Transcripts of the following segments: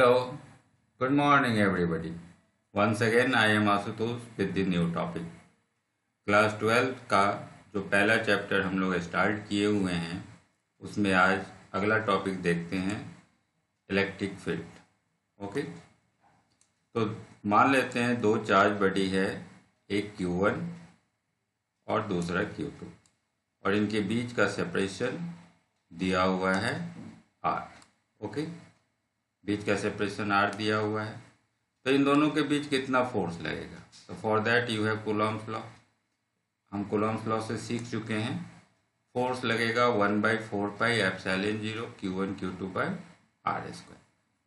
Hello, good morning everybody. Once again I am Asutosh with the new topic. Class 12 का जो पहला chapter हम लोग स्टार्ट किए हुए हैं उसमें आज अगला टॉपिक देखते हैं इलेक्ट्रिक फील्ड। ओके, तो मान लेते हैं दो चार्ज बॉडी है, एक Q1 और दूसरा Q2 और इनके बीच का सेपरेशन दिया हुआ है R। ओके, बीच का सेपरेशन R दिया हुआ है, तो इन दोनों के बीच कितना फोर्स लगेगा। तो for that you have Coulomb's law. हम कूलॉम्स लॉ से सीख चुके हैं, फोर्स लगेगा 1/4 pi epsilon 0 Q1 Q2 by R²।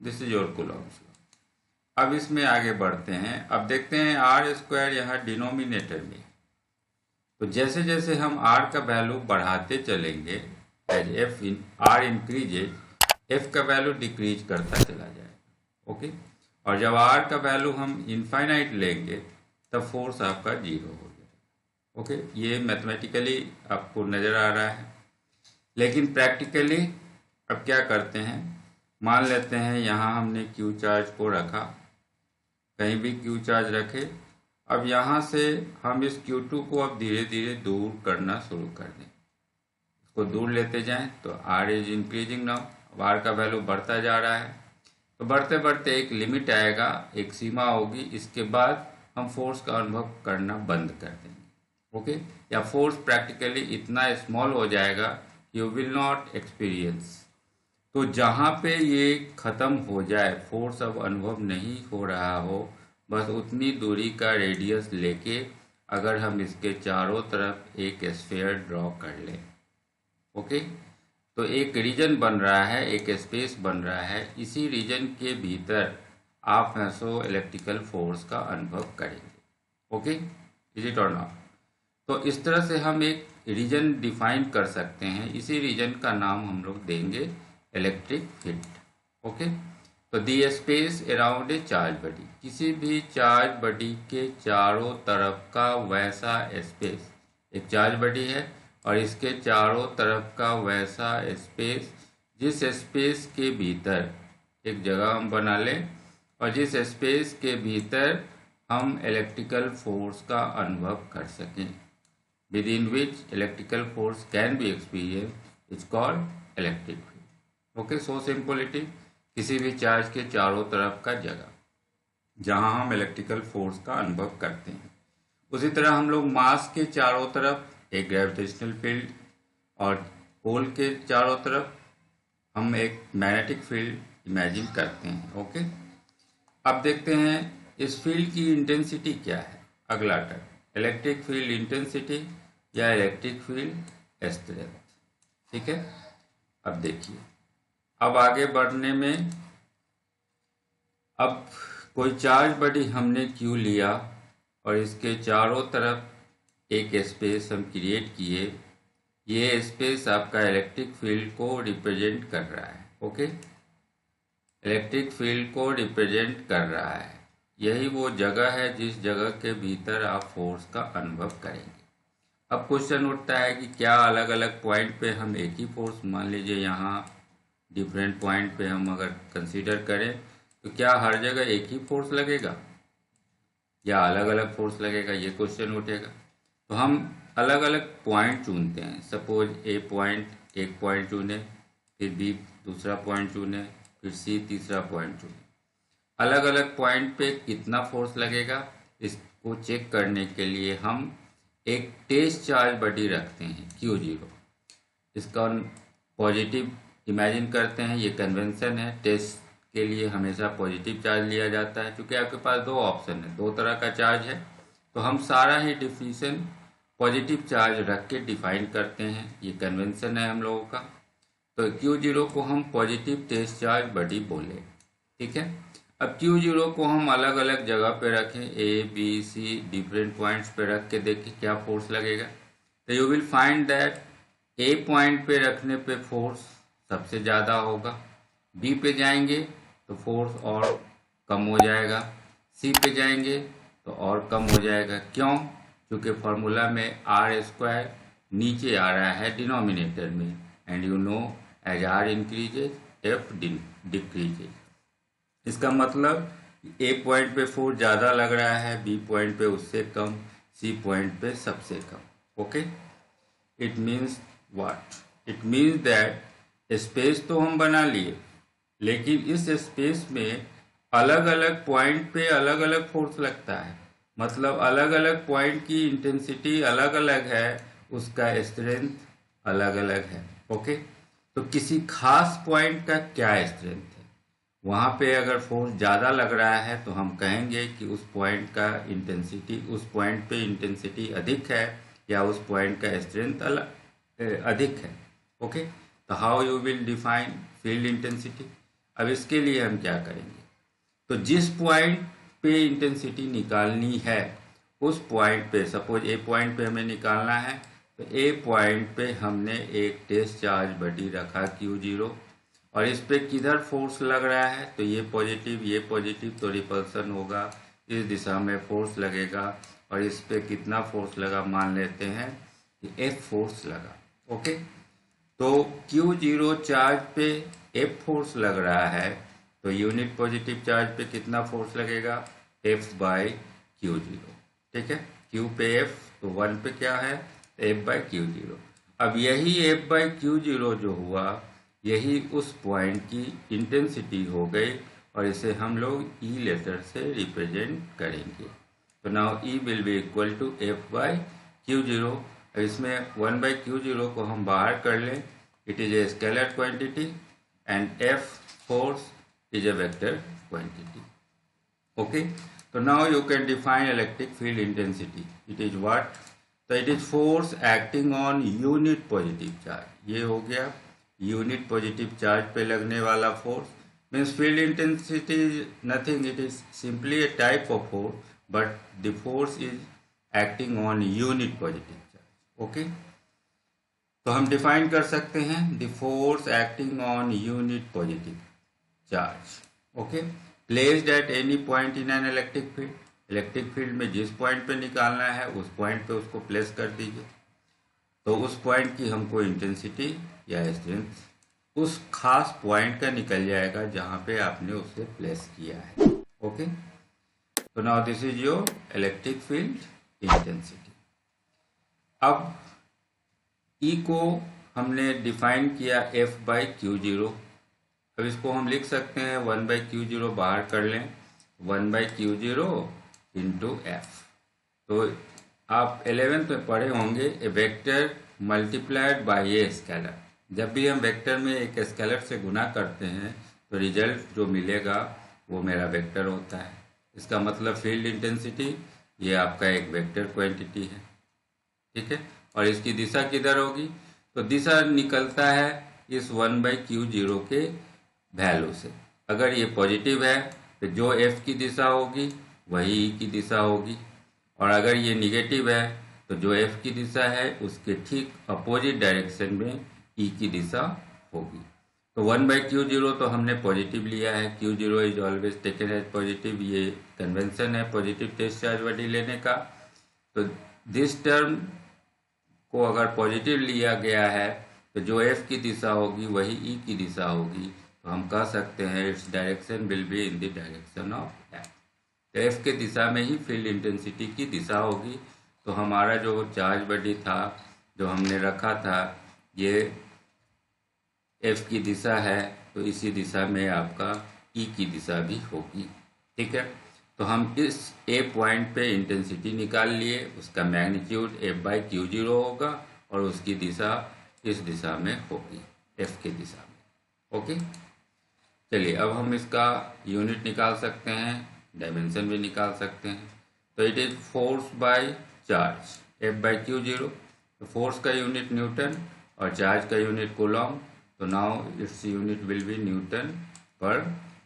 This is your Coulomb's law. अब इसमें आगे बढ़ते हैं। अब देखते हैं R² यहाँ डिनोमिनेटर में, तो जैसे जैसे हम R का वैल्यू बढ़ाते चलेंगे, एज R इंक्रीजेज F का वैल्यू डिक्रीज करता चला जाएगा। ओके, और जब R का वैल्यू हम इनफाइनाइट लेंगे तब फोर्स आपका 0 हो जाएगा। ओके, ये मैथमेटिकली आपको नज़र आ रहा है, लेकिन प्रैक्टिकली अब क्या करते हैं, मान लेते हैं यहाँ हमने Q चार्ज को रखा, कहीं भी Q चार्ज रखे। अब यहाँ से हम इस Q2 को अब धीरे धीरे दूर करना शुरू कर दें, इसको दूर लेते जाएं तो R इज इंक्रीजिंग नाउ। अब R का वैल्यू बढ़ता जा रहा है, तो बढ़ते बढ़ते एक लिमिट आएगा, एक सीमा होगी, इसके बाद हम फोर्स का अनुभव करना बंद कर देंगे। ओके, या फोर्स प्रैक्टिकली इतना स्मॉल हो जाएगा यू विल नॉट एक्सपीरियंस। तो जहाँ पे ये ख़त्म हो जाए, फोर्स अब अनुभव नहीं हो रहा हो, बस उतनी दूरी का रेडियस लेके अगर हम इसके चारों तरफ एक स्फीयर ड्रॉ कर लें, ओके, तो एक रीजन बन रहा है, एक स्पेस बन रहा है। इसी रीजन के भीतर आप मैसो इलेक्ट्रिकल फोर्स का अनुभव करेंगे। ओके, इज इट और नॉट? तो इस तरह से हम एक रीजन डिफाइन कर सकते हैं। इसी रीजन का नाम हम लोग देंगे इलेक्ट्रिक फील्ड। ओके, तो the space around a charge body, किसी भी चार्ज बॉडी के चारों तरफ का वैसा स्पेस, एक चार्ज बॉडी है और इसके चारों तरफ का वैसा स्पेस, जिस स्पेस के भीतर एक जगह हम बना लें और जिस स्पेस के भीतर हम इलेक्ट्रिकल फोर्स का अनुभव कर सकें, with in which electrical force can be experience, is called electric field. Okay, so simple it is. किसी भी चार्ज के चारों तरफ का जगह जहां हम इलेक्ट्रिकल फोर्स का अनुभव करते हैं। उसी तरह हम लोग मास के चारों तरफ एक ग्रेविटेशनल फील्ड और पोल के चारों तरफ हम एक मैग्नेटिक फील्ड इमेजिन करते हैं। ओके, अब देखते हैं इस फील्ड की इंटेंसिटी क्या है। अगला टर्म, इलेक्ट्रिक फील्ड इंटेंसिटी या इलेक्ट्रिक फील्ड स्ट्रेंथ। ठीक है, अब देखिए, अब आगे बढ़ने में, अब कोई चार्ज बॉडी हमने Q लिया और इसके चारों तरफ एक स्पेस हम क्रिएट किए। ये स्पेस आपका इलेक्ट्रिक फील्ड को रिप्रेजेंट कर रहा है। ओके, इलेक्ट्रिक फील्ड को रिप्रेजेंट कर रहा है। यही वो जगह है जिस जगह के भीतर आप फोर्स का अनुभव करेंगे। अब क्वेश्चन उठता है कि क्या अलग अलग पॉइंट पे हम एक ही फोर्स, मान लीजिए यहाँ डिफरेंट पॉइंट पे हम अगर कंसीडर करें, तो क्या हर जगह एक ही फोर्स लगेगा या अलग अलग फोर्स लगेगा, ये क्वेश्चन उठेगा। तो हम अलग अलग पॉइंट चुनते हैं। सपोज ए पॉइंट, एक पॉइंट चुने, फिर बी दूसरा पॉइंट चुने, फिर सी तीसरा पॉइंट चुने। अलग अलग पॉइंट पे कितना फोर्स लगेगा इसको चेक करने के लिए हम एक टेस्ट चार्ज बॉडी रखते हैं Q0। इसका पॉजिटिव इमेजिन करते हैं, ये कन्वेंशन है। टेस्ट के लिए हमेशा पॉजिटिव चार्ज लिया जाता है, क्योंकि आपके पास दो ऑप्शन है, दो तरह का चार्ज है, तो हम सारा ही डिफिनेशन पॉजिटिव चार्ज रख के डिफाइन करते हैं। ये कन्वेंशन है हम लोगों का। तो Q0 को हम पॉजिटिव टेस्ट चार्ज बॉडी बोले। ठीक है, अब Q0 को हम अलग अलग जगह पे रखें, A B C different points पे रख के देखें क्या फोर्स लगेगा। तो you will find that A point पे रखने पे फोर्स सबसे ज़्यादा होगा, B पे जाएंगे तो फोर्स और कम हो जाएगा, C पे जाएंगे तो और कम हो जाएगा। क्यों? क्योंकि फॉर्मूला में R² नीचे आ रहा है डिनोमिनेटर में, and you know as R increases F decreases. इसका मतलब ए पॉइंट पे फोर्स ज़्यादा लग रहा है, बी पॉइंट पे उससे कम, सी पॉइंट पे सबसे कम। Okay, it means what? It means that space तो हम बना लिए, लेकिन इस स्पेस में अलग अलग पॉइंट पे अलग अलग फोर्स लगता है। मतलब अलग अलग पॉइंट की इंटेंसिटी अलग अलग है, उसका स्ट्रेंथ अलग अलग है। ओके, तो किसी खास पॉइंट का क्या स्ट्रेंथ है, वहाँ पे अगर फोर्स ज़्यादा लग रहा है तो हम कहेंगे कि उस पॉइंट का इंटेंसिटी, उस पॉइंट पे इंटेंसिटी अधिक है, या उस पॉइंट का स्ट्रेंथ अधिक है। ओके, तो how you will define field intensity? अब इसके लिए हम क्या करेंगे, तो जिस पॉइंट पे इंटेंसिटी निकालनी है उस पॉइंट पे, सपोज ए पॉइंट पे हमें निकालना है, तो ए पॉइंट पे हमने एक टेस्ट चार्ज बटी रखा Q0, और इस पे किधर फोर्स लग रहा है, तो ये पॉजिटिव, तो रिपल्सन होगा, इस दिशा में फोर्स लगेगा, और इस पे कितना फोर्स लगा, मान लेते हैं कि F फोर्स लगा। ओके, तो Q0 चार्ज पे F फोर्स लग रहा है, तो यूनिट पॉजिटिव चार्ज पे कितना फोर्स लगेगा, F बाई Q0। ठीक है, Q पे F, तो 1 पे क्या है, F बाई Q0। अब यही F बाई Q0 जो हुआ, यही उस पॉइंट की इंटेंसिटी हो गई, और इसे हम लोग E लेटर से रिप्रेजेंट करेंगे। तो now E will be equal to F by Q0। इसमें 1 बाई Q0 को हम बाहर कर लें, it is a scalar quantity, and F force is a vector quantity. Okay, so now you can define electric field intensity. It is what? So it is force acting on unit positive charge. ये हो गया unit positive charge पे लगने वाला force. Means field intensity is nothing, it is simply A type of force, but the force is acting on unit positive charge. Okay, तो हम define कर सकते हैं the force acting on unit positive charge. Okay, placed at any point in an electric field. Electric field में जिस point पे निकालना है उस पॉइंट पे उसको प्लेस कर दीजिए, तो उस पॉइंट की हमको इंटेंसिटी या स्ट्रेंथ उस खास पॉइंट का निकल जाएगा जहां पे आपने उसे प्लेस किया है। ओके, तो now this is your electric field intensity. अब E को हमने डिफाइन किया F बाई Q0। अब इसको हम लिख सकते हैं 1 बाई Q0, बाहर कर लें 1 बाई Q0 इंटू F। तो आप 11th में पढ़े होंगे a vector multiplied by a scalar. जब भी हम वेक्टर में एक स्केलर से गुना करते हैं तो रिजल्ट जो मिलेगा वो मेरा वेक्टर होता है। इसका मतलब फील्ड इंटेंसिटी ये आपका एक वेक्टर क्वांटिटी है। ठीक है, और इसकी दिशा किधर होगी, तो दिशा निकलता है इस 1 बाई Q0 के वैल्यू से। अगर ये पॉजिटिव है तो जो F की दिशा होगी वही E की दिशा होगी, और अगर ये निगेटिव है तो जो F की दिशा है उसके ठीक अपोजिट डायरेक्शन में E की दिशा होगी। तो 1 बाई Q0 तो हमने पॉजिटिव लिया है, Q0 is always taken as positive, ये कन्वेंशन है पॉजिटिव टेस्ट चार्ज बॉडी लेने का। तो दिस टर्म को अगर पॉजिटिव लिया गया है तो जो F की दिशा होगी वही E की दिशा होगी, तो हम कह सकते हैं its direction will be in the direction of F। तो F के दिशा में ही फील्ड इंटेंसिटी की दिशा होगी। तो हमारा जो चार्ज बॉडी था जो हमने रखा था ये F की दिशा है, तो इसी दिशा में आपका E की दिशा भी होगी। ठीक है, तो हम इस A पॉइंट पे इंटेंसिटी निकाल लिए, उसका मैग्नीट्यूड F बाई Q0 होगा और उसकी दिशा इस दिशा में होगी, F की दिशा में। ओके, चलिए अब हम इसका यूनिट निकाल सकते हैं, डायमेंशन भी निकाल सकते हैं। तो it is force by charge F by Q0। तो फोर्स का यूनिट न्यूटन और चार्ज का यूनिट कूलॉम। तो now its unit will be Newton पर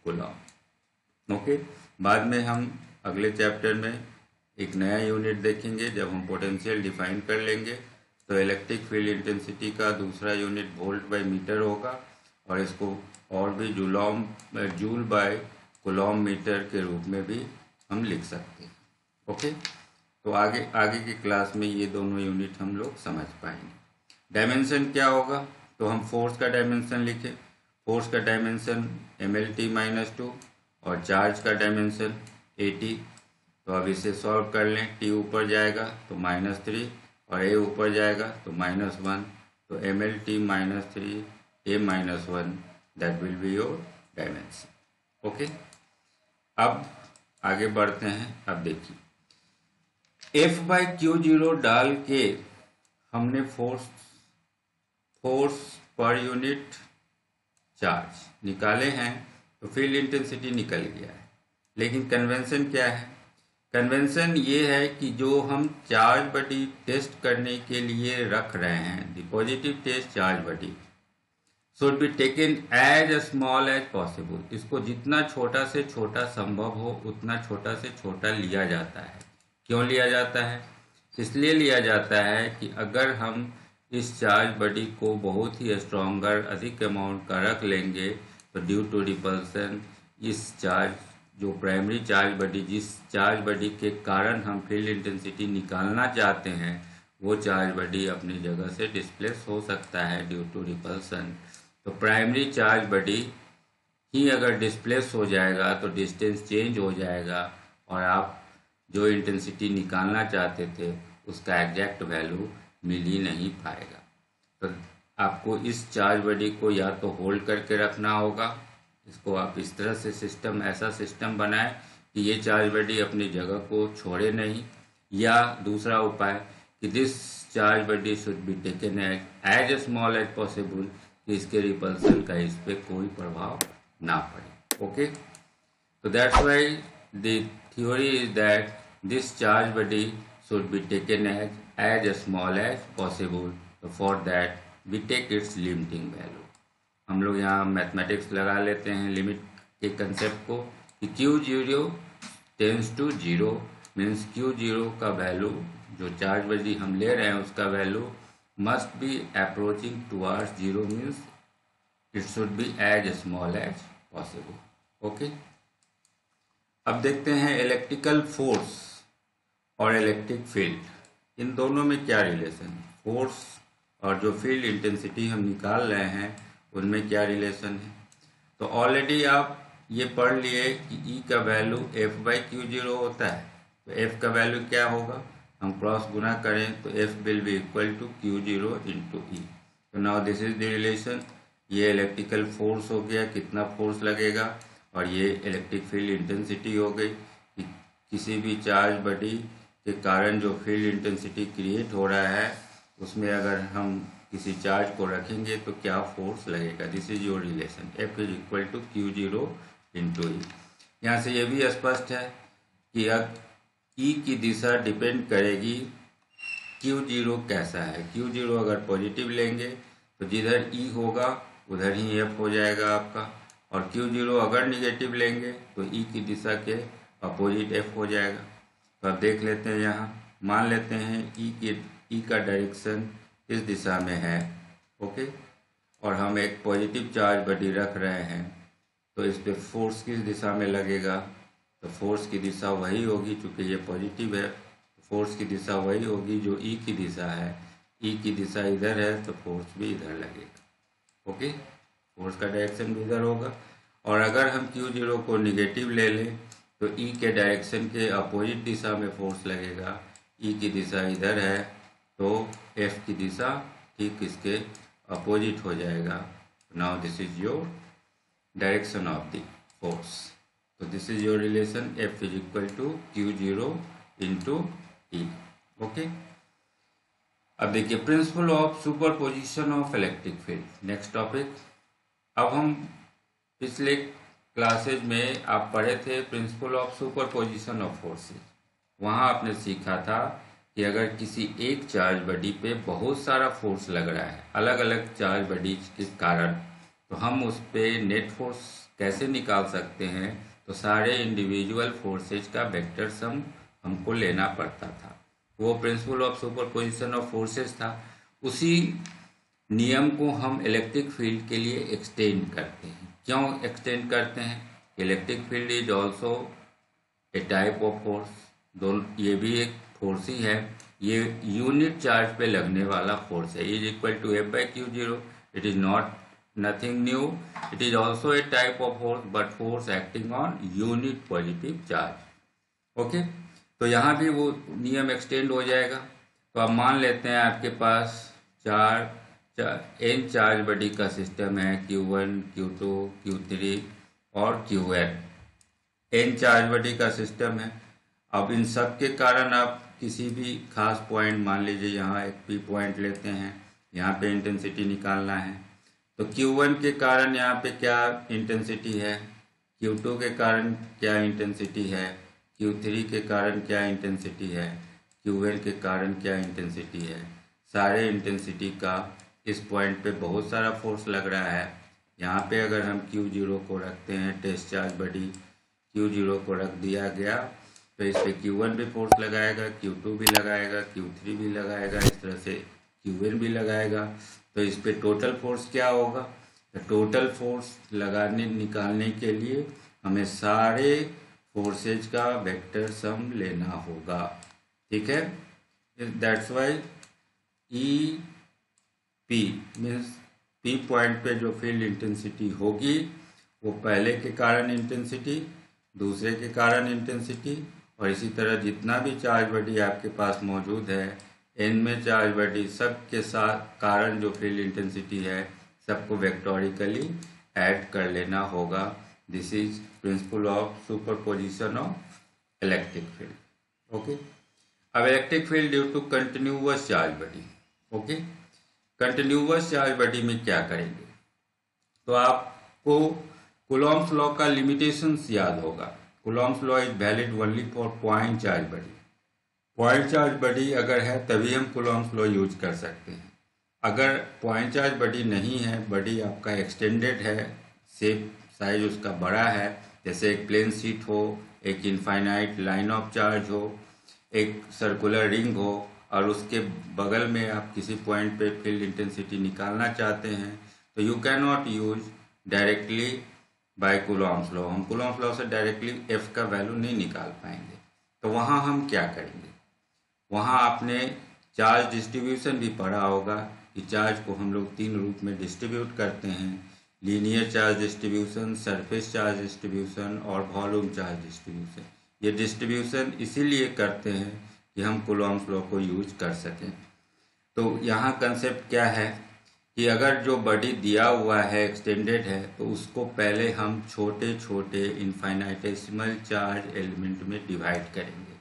कूलॉम। ओके, बाद में हम अगले चैप्टर में एक नया यूनिट देखेंगे जब हम पोटेंशियल डिफाइन कर लेंगे। तो इलेक्ट्रिक फील्ड इंटेंसिटी का दूसरा यूनिट वोल्ट बाय मीटर होगा, और इसको और भी जूल बाय कूलॉम मीटर के रूप में भी हम लिख सकते हैं। ओके, तो आगे की क्लास में ये दोनों यूनिट हम लोग समझ पाएंगे। डायमेंशन क्या होगा, तो हम फोर्स का डायमेंशन लिखें। फोर्स का डायमेंशन mlt-2 और चार्ज का डायमेंशन 80। तो अब इसे सॉल्व कर लें। t ऊपर जाएगा तो -3 और a ऊपर जाएगा तो -1, तो mlt -3 a -1 that will be your dimension. Okay, अब आगे बढ़ते हैं। अब देखिए F/Q0 डाल के हमने फोर्स पर यूनिट चार्ज निकाले हैं, तो फील्ड इंटेंसिटी निकल गया है। लेकिन कन्वेंशन क्या है? कन्वेंशन ये है कि जो हम चार्ज बॉडी टेस्ट करने के लिए रख रहे हैं, the positive test charge body should be taken as small as possible. इसको जितना छोटा से छोटा संभव हो उतना छोटा से छोटा लिया जाता है। क्यों लिया जाता है? इसलिए लिया जाता है कि अगर हम इस चार्ज बॉडी को बहुत ही स्ट्रॉन्गर अधिक अमाउंट का रख लेंगे तो ड्यू टू रिपल्सन इस चार्ज जो प्राइमरी चार्ज बॉडी जिस चार्ज बॉडी के कारण हम फील्ड इंटेंसिटी निकालना चाहते हैं वो चार्ज बॉडी अपनी जगह से डिस्प्लेस हो सकता है ड्यू टू रिपल्सन। तो प्राइमरी चार्ज बॉडी ही अगर डिस्प्लेस हो जाएगा तो डिस्टेंस चेंज हो जाएगा और आप जो इंटेंसिटी निकालना चाहते थे उसका एग्जैक्ट वैल्यू मिल ही नहीं पाएगा। तो आपको इस चार्ज बॉडी को या तो होल्ड करके रखना होगा, इसको आप इस तरह से सिस्टम ऐसा सिस्टम बनाएं कि ये चार्ज बॉडी अपनी जगह को छोड़े नहीं, या दूसरा उपाय कि this charge body should be taken as small as possible कि इसके रिपल्सन का इस पर कोई प्रभाव ना पड़े। ओके, तो that's why the theory is that this charge body should be taken as small as possible. So for that we take its limiting value. हम लोग यहाँ मैथमेटिक्स लगा लेते हैं लिमिट के कंसेप्ट को कि Q0 tense to 0 means Q0 का वैल्यू जो चार्ज बॉडी हम ले रहे हैं उसका value must be approaching towards 0 means it should be as small as possible. Okay, अब देखते हैं इलेक्ट्रिकल फोर्स और इलेक्ट्रिक फील्ड, इन दोनों में क्या रिलेशन है। फोर्स और जो फील्ड इंटेंसिटी हम निकाल रहे हैं उनमें क्या रिलेशन है। तो ऑलरेडी आप ये पढ़ लिए कि E का वैल्यू F/Q0 होता है। तो F का वैल्यू क्या होगा, हम क्रॉस गुना करें तो F will be equal to Q0 into E। तो now this is the relation. ये इलेक्ट्रिकल फोर्स हो गया, कितना फोर्स लगेगा, और ये इलेक्ट्रिक फील्ड इंटेंसिटी हो गई कि किसी भी चार्ज बॉडी के कारण जो फील्ड इंटेंसिटी क्रिएट हो रहा है उसमें अगर हम किसी चार्ज को रखेंगे तो क्या फोर्स लगेगा। This is your relation F is equal to Q0 into E। यहाँ से ये भी स्पष्ट है कि अब E की दिशा डिपेंड करेगी Q0 कैसा है। Q0 अगर पॉजिटिव लेंगे तो जिधर E होगा उधर ही F हो जाएगा आपका, और Q0 अगर निगेटिव लेंगे तो E की दिशा के अपोजिट F हो जाएगा। तो अब देख लेते हैं, यहाँ मान लेते हैं E का डायरेक्शन इस दिशा में है। ओके, और हम एक पॉजिटिव चार्ज बॉडी रख रहे हैं तो इस पे फोर्स किस दिशा में लगेगा, तो फोर्स की दिशा वही होगी, चूँकि ये पॉजिटिव है तो फोर्स की दिशा वही होगी जो E की दिशा है। E की दिशा इधर है तो फोर्स भी इधर लगेगा। ओके, फोर्स का डायरेक्शन भी इधर होगा। और अगर हम Q0 को निगेटिव ले लें तो E के डायरेक्शन के अपोजिट दिशा में फोर्स लगेगा। E की दिशा इधर है तो F की दिशा ठीक इसके अपोजिट हो जाएगा। Now this is your direction of the force. तो this is your relation F is equal to Q0 into E। Okay, अब देखिए principle of superposition of electric field, next topic. अब हम पिछले क्लासेज में आप पढ़े थे principle of superposition of forces. वहाँ आपने सीखा था कि अगर किसी एक चार्ज बॉडी पे बहुत सारा फोर्स लग रहा है अलग अलग चार्ज बॉडी के कारण, तो हम उस पे नेट फोर्स कैसे निकाल सकते हैं। तो सारे इंडिविजुअल फोर्सेज का वेक्टर सम हमको लेना पड़ता था। वो principal of superposition of forces था। उसी नियम को हम इलेक्ट्रिक फील्ड के लिए एक्सटेंड करते हैं। क्यों एक्सटेंड करते हैं? Electric field is also a type of force. दोनों, ये भी एक फोर्स ही है। ये यूनिट चार्ज पे लगने वाला फोर्स है। Is equal to F/Q0। It is not nothing new. It is also a type of force, but force acting on unit positive charge. Okay, तो यहाँ भी वो नियम एक्सटेंड हो जाएगा। तो अब मान लेते हैं आपके पास n चार्ज बॉडी का सिस्टम है, Q1, Q2, Q3 और Qn। n चार्ज बॉडी का सिस्टम है। अब इन सब के कारण आप किसी भी खास पॉइंट, मान लीजिए यहाँ एक P पॉइंट लेते हैं, यहाँ पे इंटेंसिटी निकालना है। तो Q1 के कारण यहाँ पे क्या इंटेंसिटी है, Q2 के कारण क्या इंटेंसिटी है, Q3 के कारण क्या इंटेंसिटी है, Qn के कारण क्या इंटेंसिटी है। सारे इंटेंसिटी का इस पॉइंट पे बहुत सारा फोर्स लग रहा है। यहाँ पे अगर हम Q0 को रखते हैं, टेस्ट चार्ज बॉडी Q0 को रख दिया गया, तो इस पे Q1 भी फोर्स लगाएगा, Q2 भी लगाएगा, Q3 भी लगाएगा, इस तरह से Qn भी लगाएगा। तो इस पे टोटल फोर्स क्या होगा? तो टोटल फोर्स निकालने के लिए हमें सारे फोर्सेज का वेक्टर सम लेना होगा। ठीक है, that's why EP means P point पे जो फील्ड इंटेंसिटी होगी वो पहले के कारण इंटेंसिटी, दूसरे के कारण इंटेंसिटी, और इसी तरह जितना भी चार्ज बॉडी आपके पास मौजूद है, n में चार्ज बॉडी, सब के साथ कारण जो फील्ड इंटेंसिटी है सबको वेक्टोरिकली ऐड कर लेना होगा। This is principle of superposition of electric field. Okay, अब electric field due to continuous charge body. Okay, continuous charge body में क्या करेंगे? तो आपको कूलॉम्स लॉ का लिमिटेशंस याद होगा। Coulomb's law is valid only for point charge body. Point charge body अगर है तभी हम कूलॉम्स लॉ यूज कर सकते हैं। अगर पॉइंट चार्ज बॉडी नहीं है, बॉडी आपका एक्सटेंडेड है, शेप साइज उसका बड़ा है, जैसे एक प्लेन शीट हो, एक इनफाइनाइट लाइन ऑफ चार्ज हो, एक सर्कुलर रिंग हो, और उसके बगल में आप किसी पॉइंट पे फील्ड इंटेंसिटी निकालना चाहते हैं, तो you can not use directly by Coulomb's law. हम कूलॉम्स लॉ से डायरेक्टली F का वैल्यू नहीं निकाल पाएंगे। तो वहाँ हम क्या करेंगे? वहाँ आपने चार्ज डिस्ट्रीब्यूशन भी पढ़ा होगा कि चार्ज को हम लोग 3 रूप में डिस्ट्रीब्यूट करते हैं: linear charge distribution, surface charge distribution और वॉल्यूम चार्ज डिस्ट्रीब्यूशन। ये डिस्ट्रीब्यूशन इसीलिए करते हैं कि हम कूलॉम्स लॉ को यूज कर सकें। तो यहाँ कंसेप्ट क्या है कि अगर जो बॉडी दिया हुआ है, एक्सटेंडेड है, तो उसको पहले हम छोटे छोटे इनफाइनाइटेसिमल चार्ज एलिमेंट में डिवाइड करेंगे।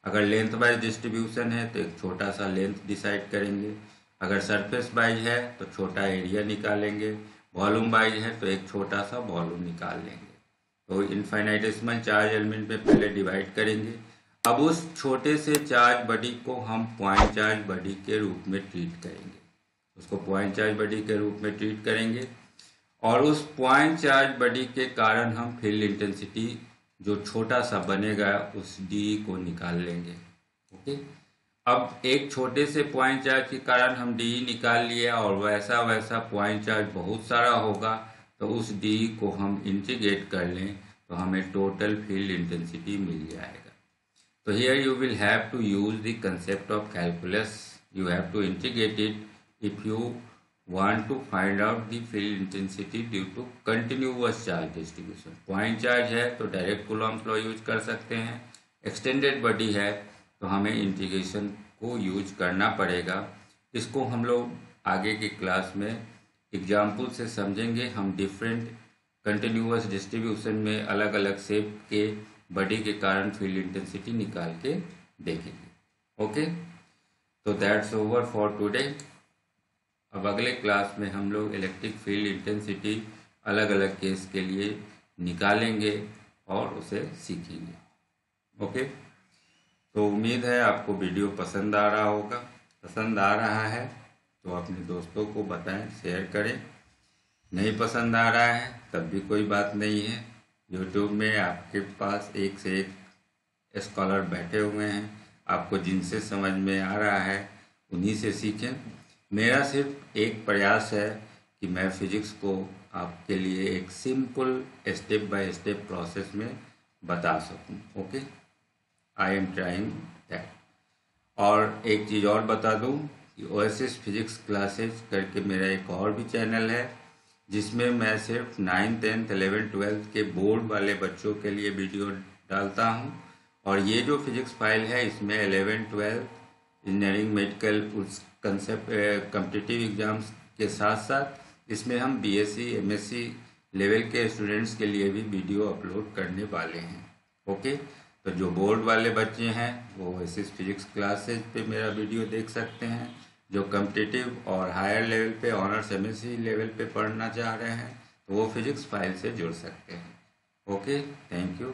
अगर लेंथ वाइज डिस्ट्रीब्यूशन है तो एक छोटा सा लेंथ डिसाइड करेंगे, अगर सरफेस वाइज है तो छोटा एरिया निकालेंगे, वॉल्यूम वाइज है तो एक छोटा सा वॉल्यूम निकाल लेंगे। तो इनफाइनाइटेसिमल चार्ज एलिमेंट में पहले डिवाइड करेंगे। अब उस छोटे से चार्ज बॉडी को हम पॉइंट चार्ज बॉडी के रूप में ट्रीट करेंगे, उसको पॉइंट चार्ज बॉडी के रूप में ट्रीट करेंगे, और उस पॉइंट चार्ज बॉडी के कारण हम फील्ड इंटेंसिटी जो छोटा सा बनेगा उस D को निकाल लेंगे। ओके, अब एक छोटे से पॉइंट चार्ज के कारण हम D निकाल लिया, और वैसा वैसा पॉइंट चार्ज बहुत सारा होगा, तो उस D को हम इंटीग्रेट कर लें तो हमें टोटल फील्ड इंटेंसिटी मिल जाएगा। So here you will have to use the concept of calculus. You have to integrate it if you want to find out the field intensity due to continuous charge distribution. Point charge है तो direct Coulomb's law use कर सकते हैं, extended body है तो हमें integration को use करना पड़ेगा। इसको हम लोग आगे की क्लास में एग्जाम्पल से समझेंगे। हम डिफरेंट कंटिन्यूअस डिस्ट्रीब्यूशन में अलग अलग शेप के बॉडी के कारण फील्ड इंटेंसिटी निकाल के देखेंगे। ओके, तो दैट्स ओवर फॉर टुडे। अब अगले क्लास में हम लोग इलेक्ट्रिक फील्ड इंटेंसिटी अलग अलग केस के लिए निकालेंगे और उसे सीखेंगे। ओके, तो उम्मीद है आपको वीडियो पसंद आ रहा होगा। पसंद आ रहा है तो अपने दोस्तों को बताएं, शेयर करें। नहीं पसंद आ रहा है तब भी कोई बात नहीं है। यूट्यूब में आपके पास एक से एक स्कॉलर बैठे हुए हैं, आपको जिनसे समझ में आ रहा है उन्हीं से सीखें। मेरा सिर्फ एक प्रयास है कि मैं फिजिक्स को आपके लिए एक simple step by step process में बता सकूं। Okay, I am trying that. और एक चीज़ और बता दूं कि ओएसिस फिजिक्स क्लासेस करके मेरा एक और भी चैनल है, जिसमें मैं सिर्फ 9th 10th 11th 12th के बोर्ड वाले बच्चों के लिए वीडियो डालता हूं। और ये जो फिजिक्स फाइल है इसमें 11th 12th इंजीनियरिंग मेडिकल उस कंसेप्ट कॉम्पिटिटिव एग्जाम्स के साथ साथ इसमें हम बीएससी एमएससी लेवल के स्टूडेंट्स के लिए भी वीडियो अपलोड करने वाले हैं। ओके, तो जो बोर्ड वाले बच्चे हैं वो इस फिजिक्स क्लासेज पे मेरा वीडियो देख सकते हैं। जो कॉम्पिटिटिव और हायर लेवल पे ऑनर्स एमएससी लेवल पे पढ़ना चाह रहे हैं तो वो फिजिक्स फाइल से जुड़ सकते हैं। Okay, thank you.